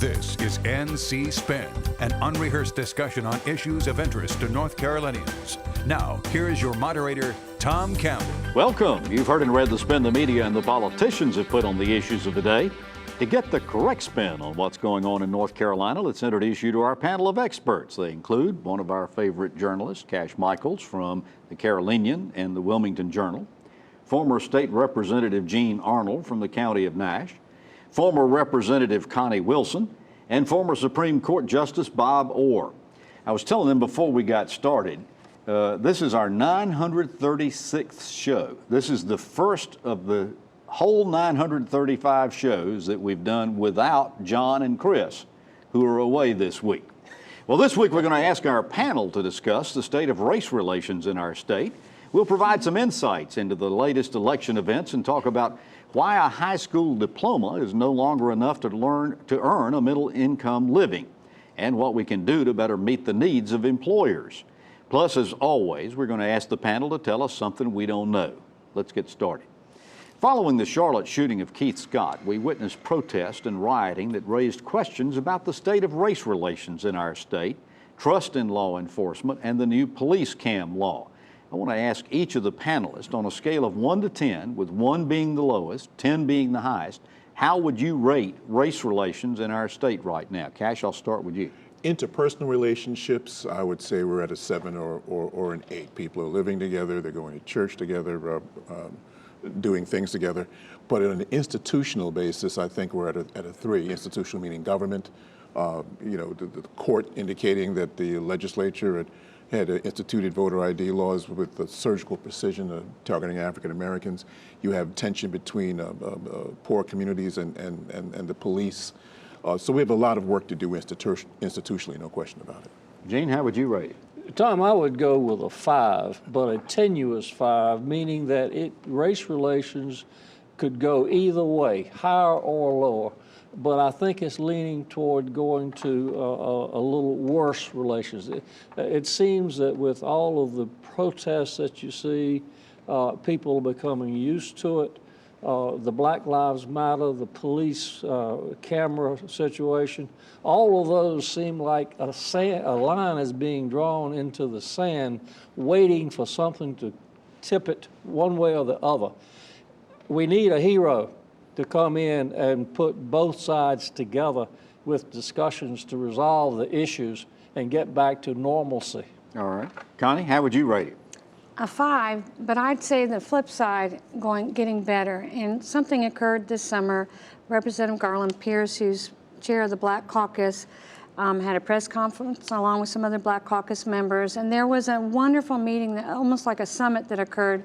This is NC Spin, an unrehearsed discussion on issues of interest to North Carolinians. Now, here is your moderator, Tom Campbell. Welcome. You've heard and read the spin the media and the politicians have put on the issues of the day. To get the correct spin on what's going on in North Carolina, let's introduce you to our panel of experts. They include one of our favorite journalists, Cash Michaels from the Carolinian and the Wilmington Journal, former State Representative Gene Arnold from the County of Nash, former Representative Connie Wilson, and former Supreme Court Justice Bob Orr. I was telling them before we got started, this is our 936th show. This is the first of the whole 935 shows that we've done without John and Chris, who are away this week. Well, this week we're going to ask our panel to discuss the state of race relations in our state. We'll provide some insights into the latest election events and talk about why a high school diploma is no longer enough to earn a middle-income living, and what we can do to better meet the needs of employers. Plus, as always, we're going to ask the panel to tell us something we don't know. Let's get started. Following the Charlotte shooting of Keith Scott, we witnessed protest and rioting that raised questions about the state of race relations in our state, trust in law enforcement, and the new police cam law. I want to ask each of the panelists, on a scale of 1 to 10, with 1 being the lowest, 10 being the highest, how would you rate race relations in our state right now? Cash, I'll start with you. Interpersonal relationships, I would say we're at a 7 or an 8. People are living together, they're going to church together, doing things together. But on an institutional basis, I think we're at a 3. Institutional meaning government, the court indicating that the legislature had instituted voter ID laws with the surgical precision targeting African Americans. You have tension between poor communities and the police. So we have a lot of work to do institutionally, no question about it. Gene, how would you rate it? Tom, I would go with a 5, but a tenuous 5, meaning that race relations could go either way, higher or lower. But I think it's leaning toward going to a little worse relations. It seems that with all of the protests that you see, people are becoming used to it. The Black Lives Matter, the police camera situation, all of those seem like a line is being drawn into the sand, waiting for something to tip it one way or the other. We need a hero to come in and put both sides together with discussions to resolve the issues and get back to normalcy. All right. Connie, how would you rate it? A 5, but I'd say the flip side, getting better. And something occurred this summer. Representative Garland Pierce, who's chair of the Black Caucus, had a press conference along with some other Black Caucus members, and there was a wonderful meeting, almost like a summit that occurred,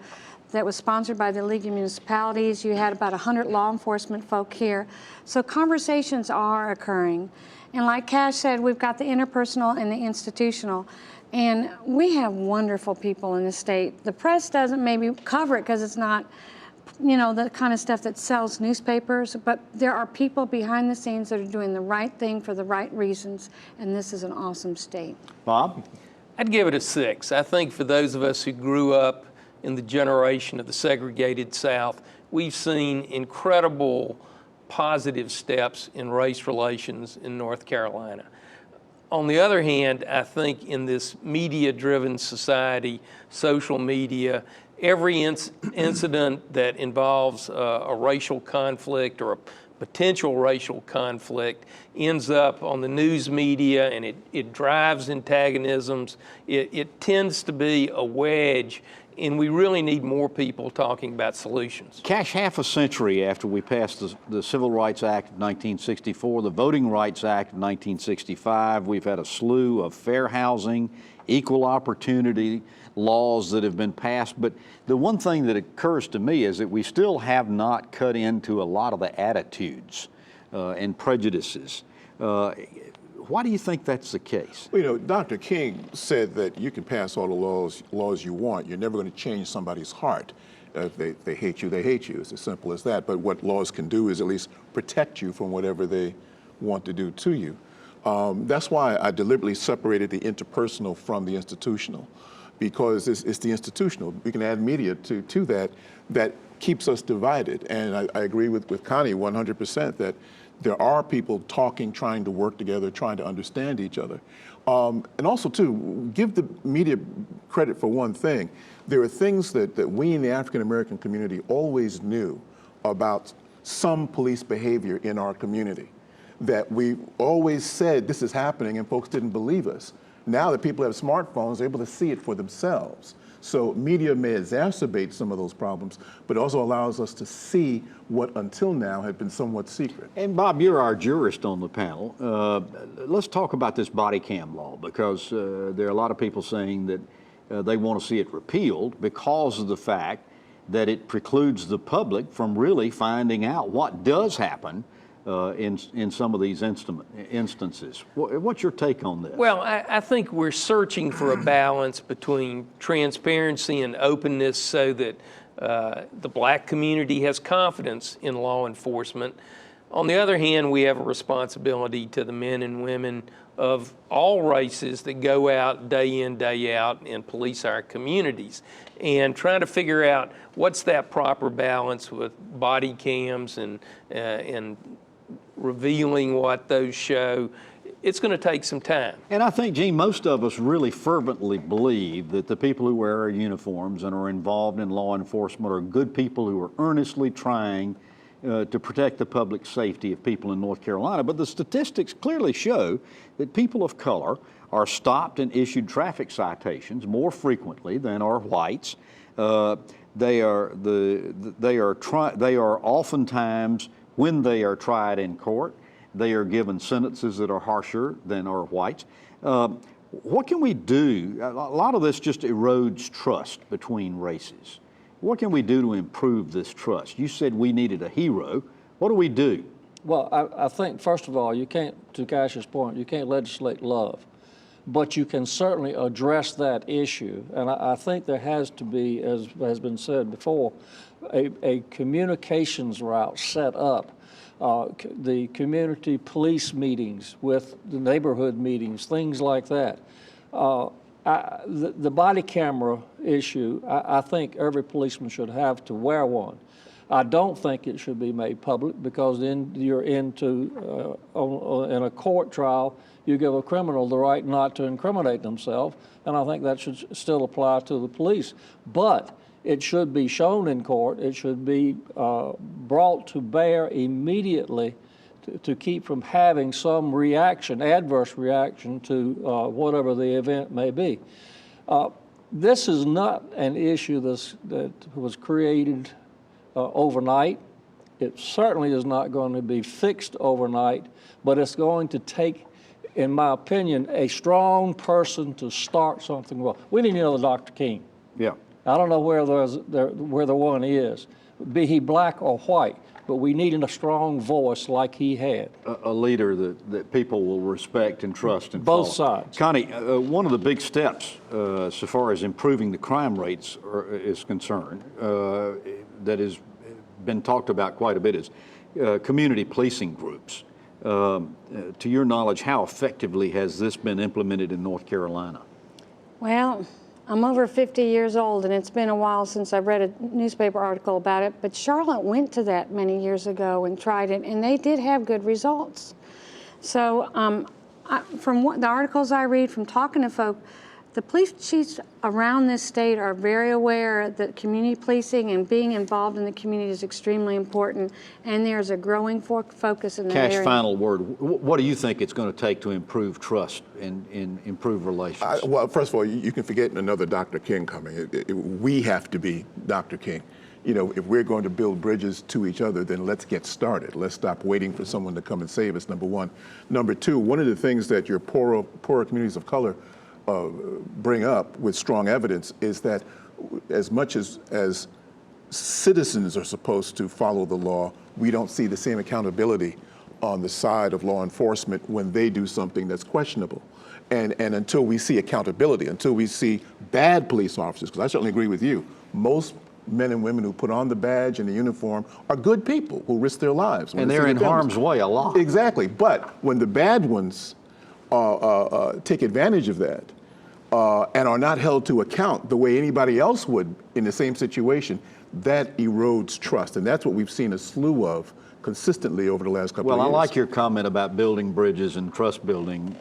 that was sponsored by the League of Municipalities. You had about 100 law enforcement folk here. So conversations are occurring. And like Cash said, we've got the interpersonal and the institutional. And we have wonderful people in the state. The press doesn't maybe cover it because it's not, the kind of stuff that sells newspapers, but there are people behind the scenes that are doing the right thing for the right reasons, and this is an awesome state. Bob? I'd give it a 6. I think for those of us who grew up in the generation of the segregated South, we've seen incredible positive steps in race relations in North Carolina. On the other hand, I think in this media-driven society, social media, every incident that involves a racial conflict or a potential racial conflict ends up on the news media, and it drives antagonisms. It tends to be a wedge, and we really need more people talking about solutions. Cash, half a century after we passed the Civil Rights Act of 1964, the Voting Rights Act of 1965, we've had a slew of fair housing, equal opportunity laws that have been passed. But the one thing that occurs to me is that we still have not cut into a lot of the attitudes and prejudices. Why do you think that's the case? Well, Dr. King said that you can pass all the laws you want. You're never going to change somebody's heart. If they hate you, they hate you. It's as simple as that. But what laws can do is at least protect you from whatever they want to do to you. That's why I deliberately separated the interpersonal from the institutional, because it's the institutional. We can add media to that keeps us divided. And I agree with Connie 100% that there are people talking, trying to work together, trying to understand each other. And also, too, give the media credit for one thing. There are things that we in the African American community always knew about some police behavior in our community, that we always said this is happening and folks didn't believe us. Now that people have smartphones, they're able to see it for themselves. So media may exacerbate some of those problems, but it also allows us to see what until now had been somewhat secret. And Bob, you're our jurist on the panel. Let's talk about this body cam law, because there are a lot of people saying that they want to see it repealed because of the fact that it precludes the public from really finding out what does happen in some of these instances. What's your take on this? Well, I think we're searching for a balance between transparency and openness so that the black community has confidence in law enforcement. On the other hand, we have a responsibility to the men and women of all races that go out day in, day out and police our communities, and trying to figure out what's that proper balance with body cams and revealing what those show. It's going to take some time. And I think, Gene, most of us really fervently believe that the people who wear our uniforms and are involved in law enforcement are good people who are earnestly trying to protect the public safety of people in North Carolina. But the statistics clearly show that people of color are stopped and issued traffic citations more frequently than are whites. They are oftentimes, when they are tried in court, they are given sentences that are harsher than are whites. What can we do? A lot of this just erodes trust between races. What can we do to improve this trust? You said we needed a hero. What do we do? Well, I think, first of all, you can't, to Cash's point, you can't legislate love, but you can certainly address that issue. And I think there has to be, as has been said before, a communications route set up. The community police meetings with the neighborhood meetings, things like that. The body camera issue, I think every policeman should have to wear one. I don't think it should be made public, because then you're into, in a court trial, you give a criminal the right not to incriminate themselves, and I think that should still apply to the police. But it should be shown in court. It should be brought to bear immediately to keep from having some reaction, adverse reaction to whatever the event may be. This is not an issue that was created overnight. It certainly is not going to be fixed overnight, but it's going to take, in my opinion, a strong person to start something well. We need another Dr. King. Yeah. I don't know where the one is, be he black or white, but we need a strong voice like he had. A leader that people will respect and trust and Both follow. sides. Connie, one of the big steps so far as improving the crime rates is concerned, that has been talked about quite a bit, is community policing groups. To your knowledge, how effectively has this been implemented in North Carolina? Well, I'm over 50 years old, and it's been a while since I've read a newspaper article about it, but Charlotte went to that many years ago and tried it, and they did have good results. So from the articles I read, from talking to folk, the police chiefs around this state are very aware that community policing and being involved in the community is extremely important, and there's a growing focus in that area. Cash, final word. What do you think it's going to take to improve trust and improve relations? Well, first of all, you can forget another Dr. King coming. We have to be Dr. King. You know, if we're going to build bridges to each other, then let's get started. Let's stop waiting for someone to come and save us, number one. Number two, one of the things that your poorer communities of color bring up with strong evidence is that as much as citizens are supposed to follow the law, we don't see the same accountability on the side of law enforcement when they do something that's questionable. And until we see accountability, until we see bad police officers, because I certainly agree with you, most men and women who put on the badge and the uniform are good people who risk their lives. And they're in harm's way a lot. Exactly, but when the bad ones take advantage of that and are not held to account the way anybody else would in the same situation, that erodes trust. And that's what we've seen a slew of consistently over the last couple Well, of I years. like your comment about building bridges and trust building,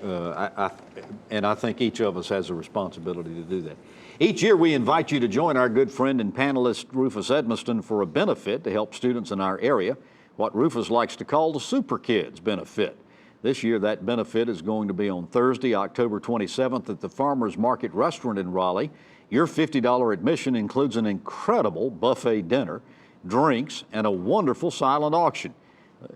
and I think each of us has a responsibility to do that. Each year, we invite you to join our good friend and panelist Rufus Edmiston for a benefit to help students in our area, what Rufus likes to call the Super Kids benefit. This year, that benefit is going to be on Thursday, October 27th at the Farmers Market Restaurant in Raleigh. Your $50 admission includes an incredible buffet dinner, drinks, and a wonderful silent auction,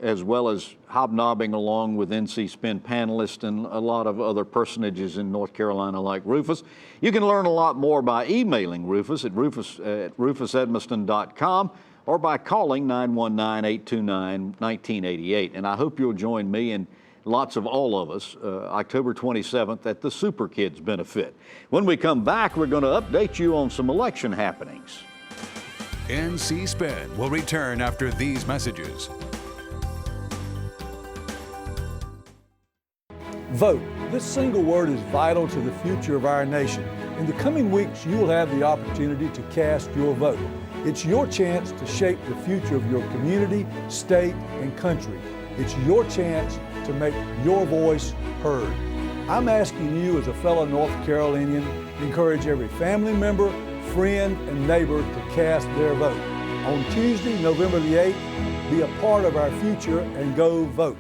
as well as hobnobbing along with NC Spin panelists and a lot of other personages in North Carolina like Rufus. You can learn a lot more by emailing Rufus at rufusedmiston.com or by calling 919-829-1988. And I hope you'll join me and lots of all of us October 27th at the Super Kids benefit. When we come back, we're going to update you on some election happenings. NC Spin will return after these messages. Vote. This single word is vital to the future of our nation. In the coming weeks, you will have the opportunity to cast your vote. It's your chance to shape the future of your community, state, and country. It's your chance to make your voice heard. I'm asking you as a fellow North Carolinian to encourage every family member, friend, and neighbor to cast their vote. On Tuesday, November the 8th, be a part of our future and go vote.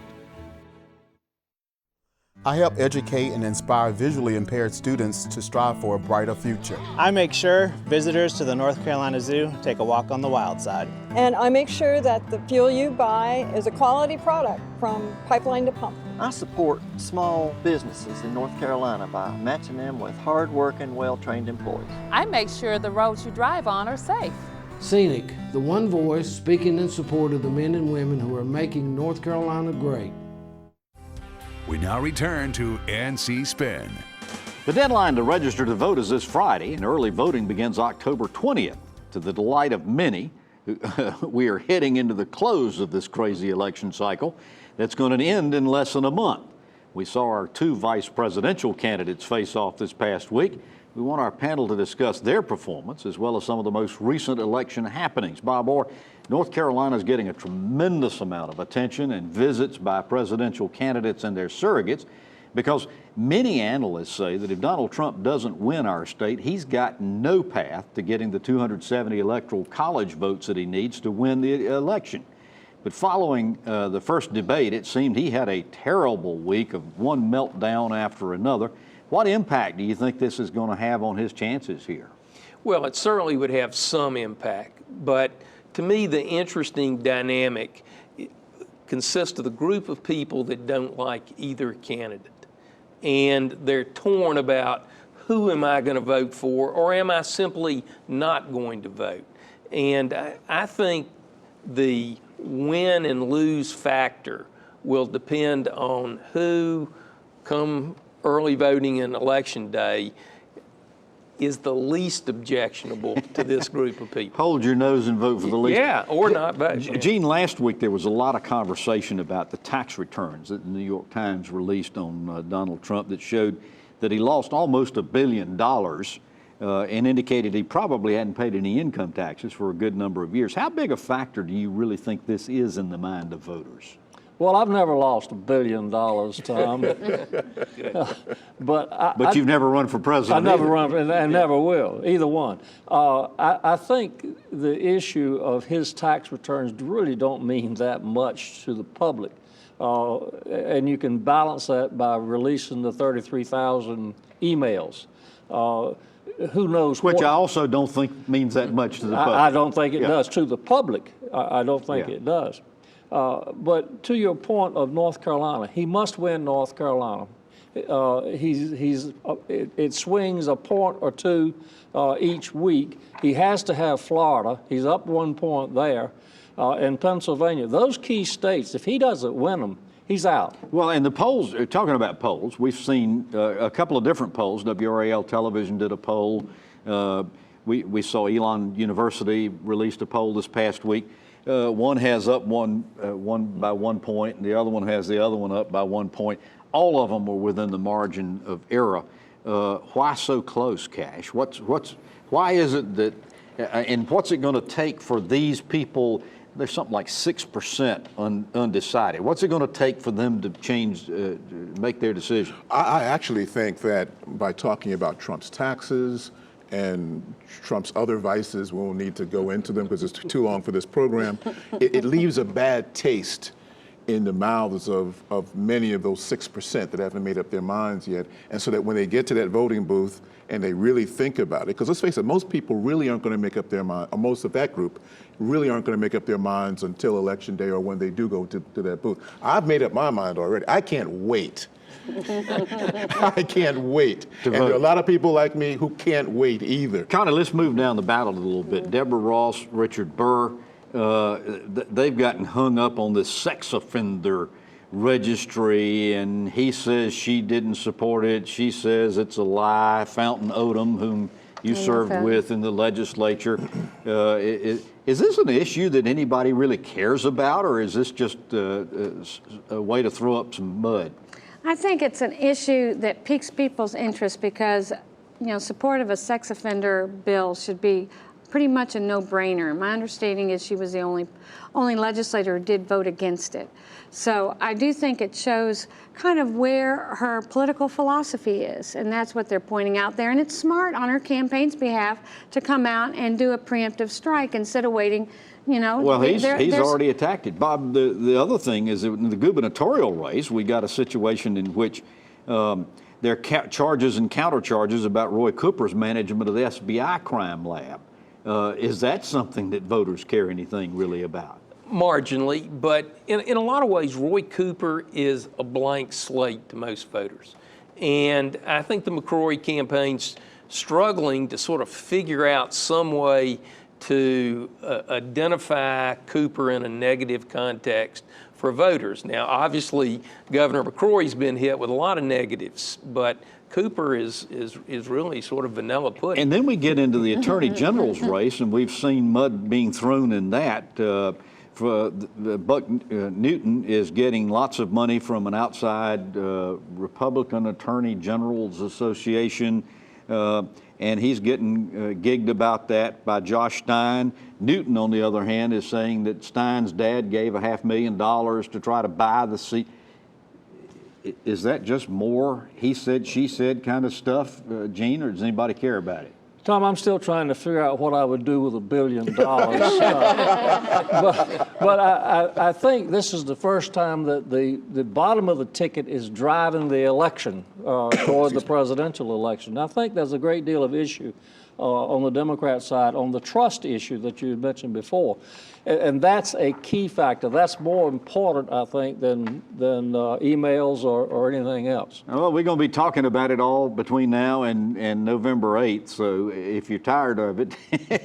I help educate and inspire visually impaired students to strive for a brighter future. I make sure visitors to the North Carolina Zoo take a walk on the wild side. And I make sure that the fuel you buy is a quality product from pipeline to pump. I support small businesses in North Carolina by matching them with hard-working, well-trained employees. I make sure the roads you drive on are safe. Scenic, the one voice speaking in support of the men and women who are making North Carolina great. We now return to NC Spin. The deadline to register to vote is this Friday, and early voting begins October 20th. To the delight of many, we are heading into the close of this crazy election cycle that's going to end in less than a month. We saw our two vice presidential candidates face off this past week. We want our panel to discuss their performance as well as some of the most recent election happenings. Bob Orr, North Carolina is getting a tremendous amount of attention and visits by presidential candidates and their surrogates because many analysts say that if Donald Trump doesn't win our state, he's got no path to getting the 270 electoral college votes that he needs to win the election. But following the first debate, it seemed he had a terrible week of one meltdown after another. What impact do you think this is going to have on his chances here? Well, it certainly would have some impact, but to me, the interesting dynamic consists of the group of people that don't like either candidate. And they're torn about who am I going to vote for, or am I simply not going to vote? And I think the win and lose factor will depend on who, come early voting and election day, is the least objectionable to this group of people. Hold your nose and vote for the least. Yeah, or not vote. Gene, last week there was a lot of conversation about the tax returns that the New York Times released on Donald Trump that showed that he lost almost $1 billion and indicated he probably hadn't paid any income taxes for a good number of years. How big a factor do you really think this is in the mind of voters? Well, I've never lost $1 billion, Tom. But you've never run for president. I never run, and never will, either one. I think the issue of his tax returns really don't mean that much to the public. And you can balance that by releasing the 33,000 emails. Who knows Which I also don't think means that much to the public. I don't think it does. To the public, I don't think it does. But to your point of North Carolina, he must win North Carolina. It swings a point or two each week. He has to have Florida. He's up 1 point there. And Pennsylvania. Those key states, if he doesn't win them, he's out. Well, and the polls, talking about polls, we've seen a couple of different polls. WRAL Television did a poll. We saw Elon University released a poll this past week. One has up one by 1 point, and the other one has the other one up by 1 point. All of them were within the margin of error. Why so close, Cash? Why is it that, and what's it going to take for these people there's something like 6% undecided. What's it going to take for them to change, make their decision? I actually think that by talking about Trump's taxes and Trump's other vices, we won't need to go into them because it's too long for this program, it leaves a bad taste in the mouths of many of those 6% that haven't made up their minds yet. And so that when they get to that voting booth and they really think about it, because let's face it, most people really aren't going to make up their mind, or most of that group really aren't going to make up their minds until Election Day or when they do go to that booth. I've made up my mind already. I can't wait. I can't wait. And there are a lot of people like me who can't wait either. Connie, let's move down the ballot a little bit. Deborah Ross, Richard Burr, they've gotten hung up on this sex offender registry, and he says she didn't support it. She says it's a lie. Fountain Odom, whom you served with in the legislature. Is this an issue that anybody really cares about, or is this just a way to throw up some mud? I think it's an issue that piques people's interest because, support of a sex offender bill should be pretty much a no-brainer. My understanding is she was the only legislator who did vote against it. So I do think it shows kind of where her political philosophy is, and that's what they're pointing out there. And it's smart on her campaign's behalf to come out and do a preemptive strike instead of waiting, Well, he's already attacked it. Bob, the other thing is that in the gubernatorial race, we got a situation in which there are charges and countercharges about Roy Cooper's management of the FBI crime lab. Is that something that voters care anything really about? Marginally, but in a lot of ways, Roy Cooper is a blank slate to most voters. And I think the McCrory campaign's struggling to sort of figure out some way to identify Cooper in a negative context for voters. Now, obviously, Governor McCrory's been hit with a lot of negatives, but Cooper is really sort of vanilla pudding. And then we get into the Attorney General's race, and we've seen mud being thrown in that. Buck Newton is getting lots of money from an outside Republican Attorney General's Association, and he's getting gigged about that by Josh Stein. Newton, on the other hand, is saying that Stein's dad gave $500,000 to try to buy the seat. Is that just more he said, she said kind of stuff, Gene, or does anybody care about it? Tom, I'm still trying to figure out what I would do with $1 billion. But I think this is the first time that the bottom of the ticket is driving the election toward the presidential election. I think there's a great deal of issue on the Democrat side on the trust issue that you mentioned before. And that's a key factor. That's more important, I think, than emails or anything else. Well, we're going to be talking about it all between now and November 8th. So if you're tired of it,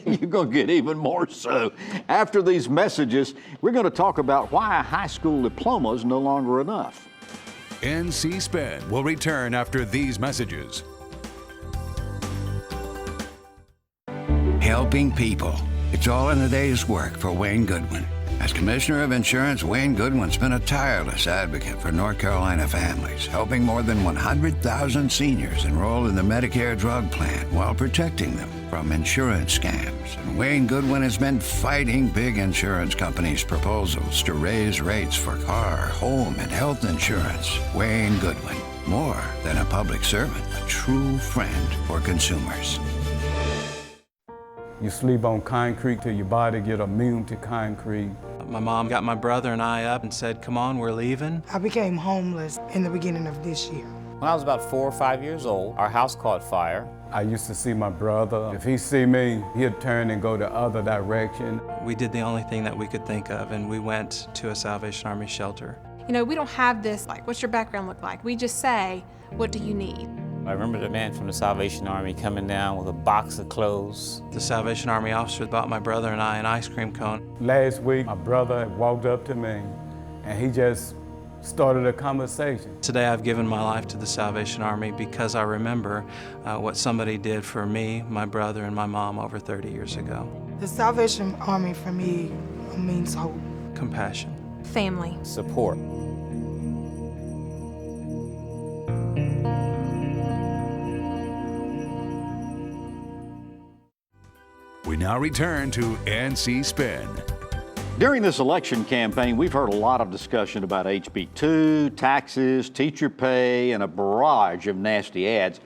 you're going to get even more so. After these messages, we're going to talk about why a high school diploma is no longer enough. NC Spin will return after these messages. Helping people. It's all in a day's work for Wayne Goodwin. As Commissioner of Insurance, Wayne Goodwin's been a tireless advocate for North Carolina families, helping more than 100,000 seniors enroll in the Medicare drug plan while protecting them from insurance scams. And Wayne Goodwin has been fighting big insurance companies' proposals to raise rates for car, home, and health insurance. Wayne Goodwin, more than a public servant, a true friend for consumers. You sleep on concrete till your body get immune to concrete. My mom got my brother and I up and said, come on, we're leaving. I became homeless in the beginning of this year. When I was about 4 or 5 years old, our house caught fire. I used to see my brother. If he see me, he'd turn and go the other direction. We did the only thing that we could think of, and we went to a Salvation Army shelter. You know, we don't have this, like, what's your background look like? We just say, what do you need? I remember the man from the Salvation Army coming down with a box of clothes. The Salvation Army officer bought my brother and I an ice cream cone. Last week, my brother walked up to me, and he just started a conversation. Today, I've given my life to the Salvation Army because I remember what somebody did for me, my brother, and my mom over 30 years ago. The Salvation Army for me means hope. Compassion. Family. Support. We now return to NC Spin. During this election campaign, we've heard a lot of discussion about HB2, taxes, teacher pay, and a barrage of nasty ads.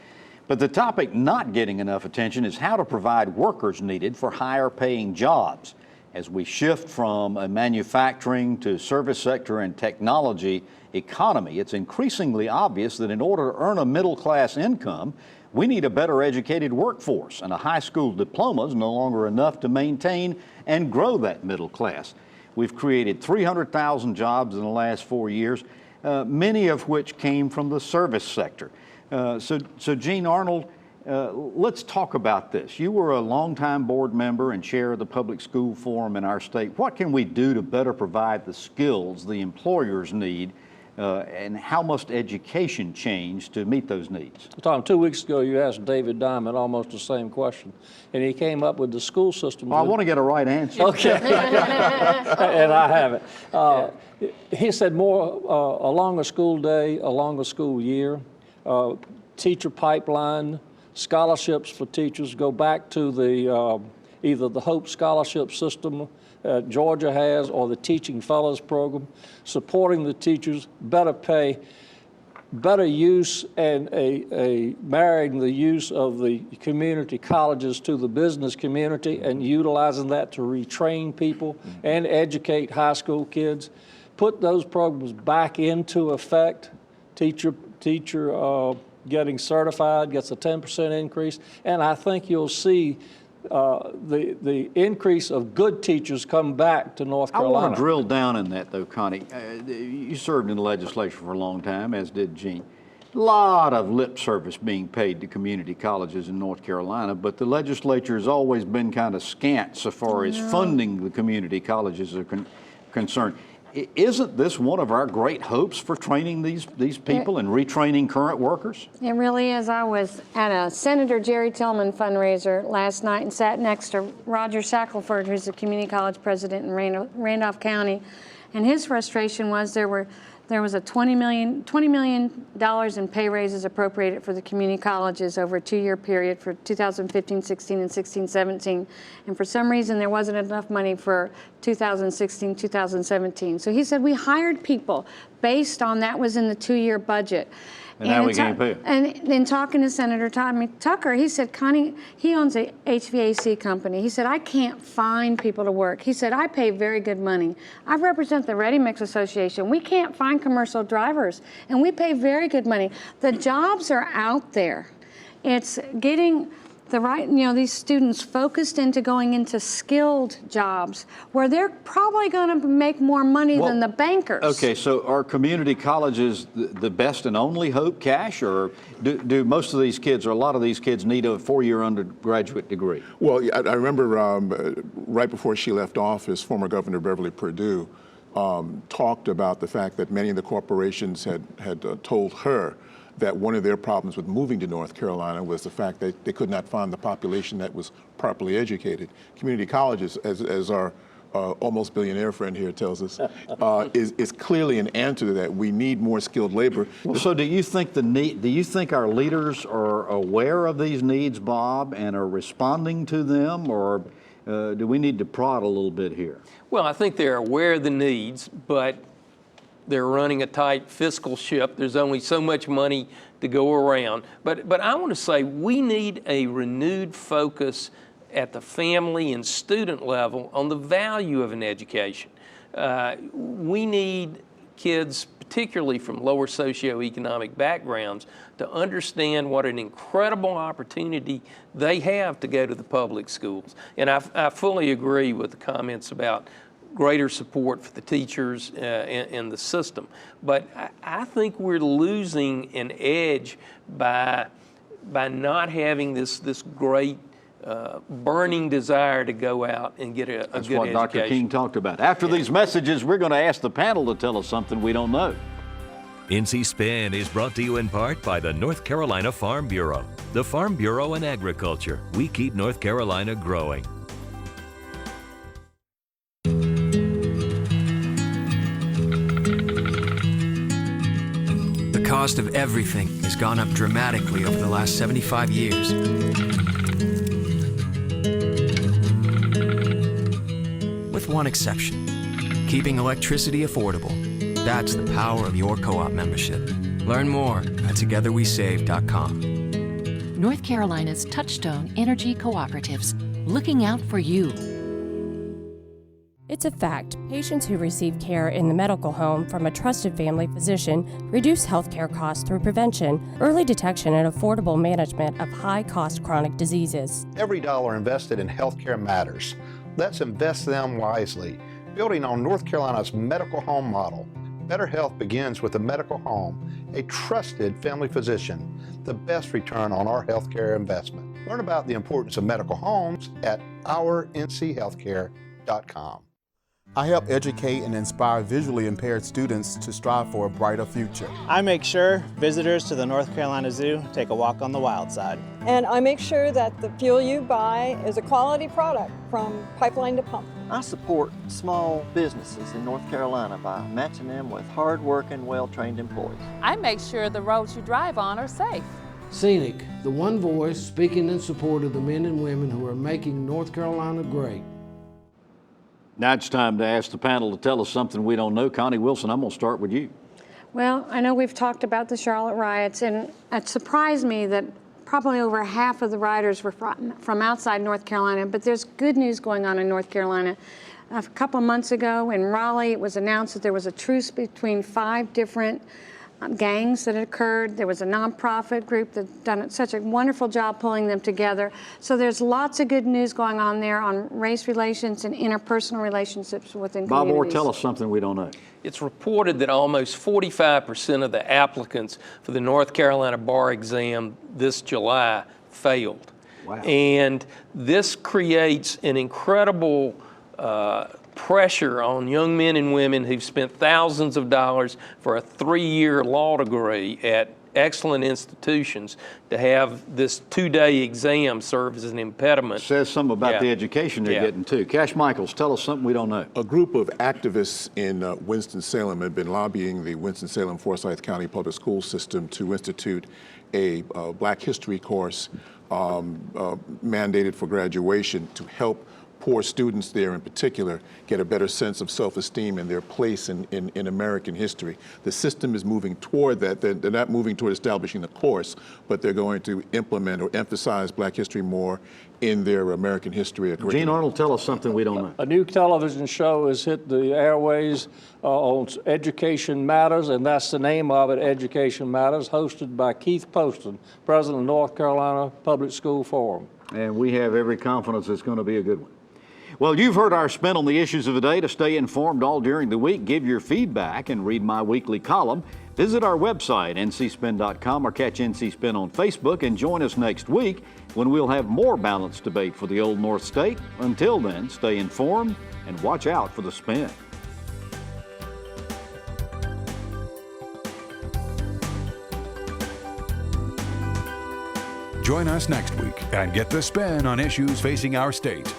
But the topic not getting enough attention is how to provide workers needed for higher paying jobs. As we shift from a manufacturing to service sector and technology economy, it's increasingly obvious that in order to earn a middle class income, we need a better educated workforce, and a high school diploma is no longer enough to maintain and grow that middle class. We've created 300,000 jobs in the last 4 years, many of which came from the service sector. So Gene Arnold, let's talk about this. You were a longtime board member and chair of the Public School Forum in our state. What can we do to better provide the skills the employers need, and how must education change to meet those needs? Tom, 2 weeks ago you asked David Diamond almost the same question, and he came up with the school system. Well, I want to get a right answer. Okay, and I haven't. He said more, a longer school day, a longer school year, teacher pipeline, scholarships for teachers, go back to the either the Hope Scholarship System Georgia has or the Teaching Fellows Program, supporting the teachers, better pay, better use, and marrying the use of the community colleges to the business community and utilizing that to retrain people and educate high school kids. Put those programs back into effect. Teacher getting certified gets a 10% increase, and I think you'll see the increase of good teachers come back to North Carolina. I want to drill down in that, though, Connie. You served in the legislature for a long time, as did Gene. A lot of lip service being paid to community colleges in North Carolina, but the legislature has always been kind of scant so far as funding the community colleges are concerned. Isn't this one of our great hopes for training these people and retraining current workers? It really is. I was at a Senator Jerry Tillman fundraiser last night and sat next to Roger Shackelford, who's the community college president in Randolph County, and his frustration was there was a $20 million in pay raises appropriated for the community colleges over a 2-year period for 2015-16 and 16-17. And for some reason, there wasn't enough money for 2016-2017. So he said, we hired people based on that was in the 2-year budget. And now we can't pay. And then talking to Senator Tommy Tucker, he said, Connie, he owns a HVAC company. He said, I can't find people to work. He said, I pay very good money. I represent the Ready Mix Association. We can't find commercial drivers, and we pay very good money. The jobs are out there. It's getting the right, these students focused into going into skilled jobs where they're probably going to make more money than the bankers. Okay, so are community colleges the best and only hope, Cash, or do most of these kids or a lot of these kids need a 4-year undergraduate degree? Well, I remember right before she left office, former Governor Beverly Perdue talked about the fact that many of the corporations had told her that one of their problems with moving to North Carolina was the fact that they could not find the population that was properly educated. Community colleges, as our almost billionaire friend here tells us, is clearly an answer to that. We need more skilled labor. So do you think our leaders are aware of these needs, Bob, and are responding to them, or do we need to prod a little bit here? Well, I think they're aware of the needs, but they're running a tight fiscal ship. There's only so much money to go around. But I want to say we need a renewed focus at the family and student level on the value of an education. We need kids, particularly from lower socioeconomic backgrounds, to understand what an incredible opportunity they have to go to the public schools. And I fully agree with the comments about greater support for the teachers and the system. But I think we're losing an edge by not having this great burning desire to go out and get a good education. That's what Dr. King talked about. After these messages, we're going to ask the panel to tell us something we don't know. NC Spin is brought to you in part by the North Carolina Farm Bureau. The Farm Bureau and Agriculture. We keep North Carolina growing. The cost of everything has gone up dramatically over the last 75 years. With one exception. keeping electricity affordable. That's the power of your co-op membership. Learn more at togetherwesave.com. North Carolina's Touchstone Energy Cooperatives, looking out for you. It's a fact. Patients who receive care in the medical home from a trusted family physician reduce healthcare costs through prevention, early detection, and affordable management of high-cost chronic diseases. Every dollar invested in healthcare matters. Let's invest them wisely, building on North Carolina's medical home model. Better health begins with a medical home, a trusted family physician, the best return on our healthcare investment. Learn about the importance of medical homes at OurNCHealthcare.com. I help educate and inspire visually impaired students to strive for a brighter future. I make sure visitors to the North Carolina Zoo take a walk on the wild side. And I make sure that the fuel you buy is a quality product from pipeline to pump. I support small businesses in North Carolina by matching them with hard-working, well-trained employees. I make sure the roads you drive on are safe. Scenic, the one voice speaking in support of the men and women who are making North Carolina great. Now it's time to ask the panel to tell us something we don't know. Connie Wilson, I'm going to start with you. Well, I know we've talked about the Charlotte riots, and it surprised me that probably over half of the rioters were from outside North Carolina, but there's good news going on in North Carolina. A couple of months ago in Raleigh, it was announced that there was a truce between 5 different gangs that had occurred. There was a nonprofit group that done such a wonderful job pulling them together. So there's lots of good news going on there on race relations and interpersonal relationships within Bob communities. Orr, tell us something we don't know. It's reported that almost 45% of the applicants for the North Carolina bar exam this July failed. Wow. And this creates an incredible pressure on young men and women who've spent thousands of dollars for a 3-year law degree at excellent institutions to have this 2-day exam serve as an impediment. Says something about the education they're getting too. Cash Michaels, tell us something we don't know. A group of activists in Winston-Salem had been lobbying the Winston-Salem-Forsyth County Public School System to institute a Black History course mandated for graduation to help poor students there in particular get a better sense of self-esteem and their place in American history. The system is moving toward that. They're not moving toward establishing the course, but they're going to implement or emphasize Black history more in their American history curriculum. Gene Arnold, tell us something we don't know. A new television show has hit the airways on Education Matters, and that's the name of it, Education Matters, hosted by Keith Poston, president of North Carolina Public School Forum. And we have every confidence it's going to be a good one. Well, you've heard our spin on the issues of the day. To stay informed all during the week, give your feedback and read my weekly column. Visit our website, ncspin.com, or catch NC Spin on Facebook, and join us next week when we'll have more balanced debate for the Old North State. Until then, stay informed and watch out for the spin. Join us next week and get the spin on issues facing our state.